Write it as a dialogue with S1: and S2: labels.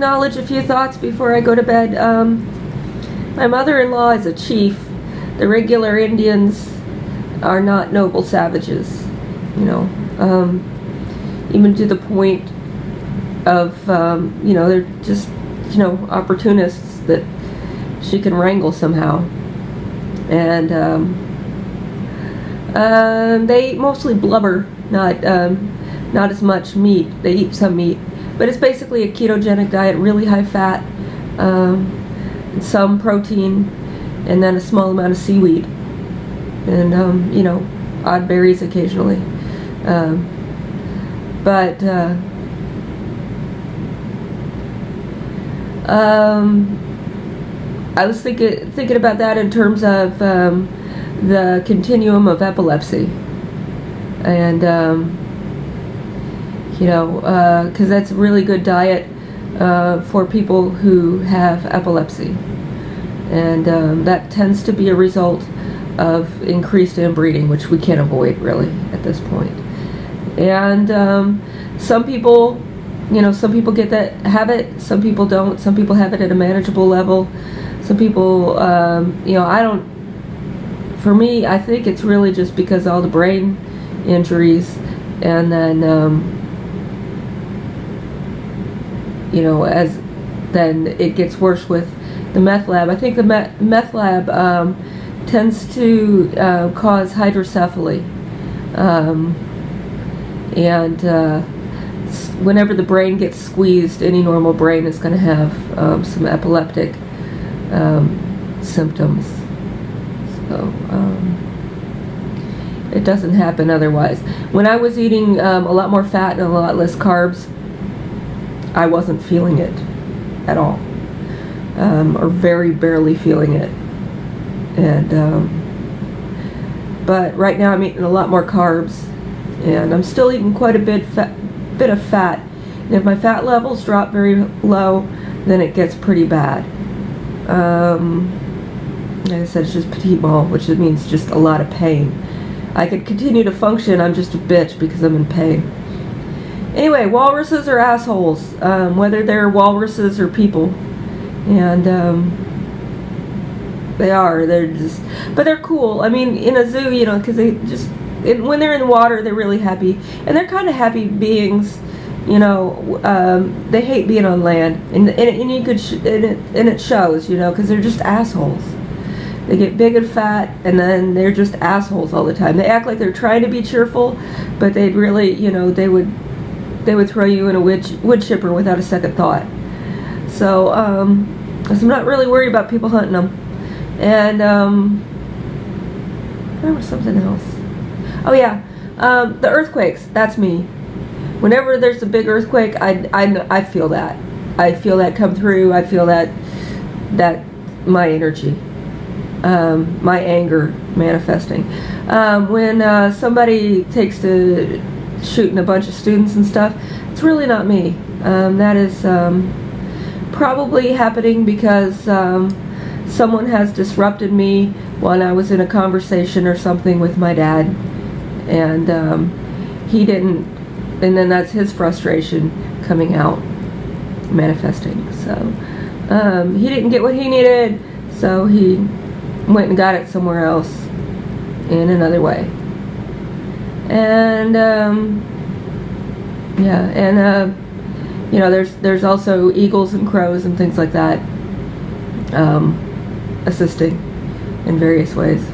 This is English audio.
S1: acknowledge a few thoughts before I go to bed. My mother-in-law is a chief. The regular Indians are not noble savages, you know, even to the point of, you know, they're just, you know, opportunists that she can wrangle somehow. And they eat mostly blubber, not as much meat. They eat some meat, but it's basically a ketogenic diet, really high fat, some protein, and then a small amount of seaweed, and you know, odd berries occasionally. But I was thinking about that in terms of the continuum of epilepsy, and you know, because that's a really good diet for people who have epilepsy, and that tends to be a result of increased inbreeding, which we can't avoid really at this point. And some people, you know, some people have it, some people don't. Some people have it at a manageable level. Some people, you know, for me, I think it's really just because all the brain injuries, and then, you know, then it gets worse with the meth lab. I think the meth lab tends to cause hydrocephaly, and whenever the brain gets squeezed, any normal brain is going to have some epileptic symptoms. So it doesn't happen otherwise. When I was eating a lot more fat and a lot less carbs, I wasn't feeling it at all, or very barely feeling it. And but right now I'm eating a lot more carbs, and I'm still eating quite a bit of fat. And if my fat levels drop very low, then it gets pretty bad. Like I said, it's just petit mal, which means just a lot of pain. I could continue to function, I'm just a bitch because I'm in pain. Anyway, walruses are assholes, whether they're walruses or people. And they're just, but they're cool. I mean, in a zoo, you know, because they just, when they're in the water, they're really happy. And they're kind of happy beings, you know. They hate being on land. And you could, and it shows, you know, because they're just assholes. They get big and fat, and then they're just assholes all the time. They act like they're trying to be cheerful, but they'd really, you know, they would throw you in a wood chipper without a second thought. So, so I'm not really worried about people hunting them. And there was something else. Oh yeah, the earthquakes. That's me. Whenever there's a big earthquake, I feel that. I feel that come through. I feel that my energy. My anger manifesting. When somebody takes to shooting a bunch of students and stuff, it's really not me. That is probably happening because someone has disrupted me when I was in a conversation or something with my dad, and he didn't, and then that's his frustration coming out, manifesting. So he didn't get what he needed, so he went and got it somewhere else in another way. And yeah, and you know, there's also eagles and crows and things like that assisting in various ways.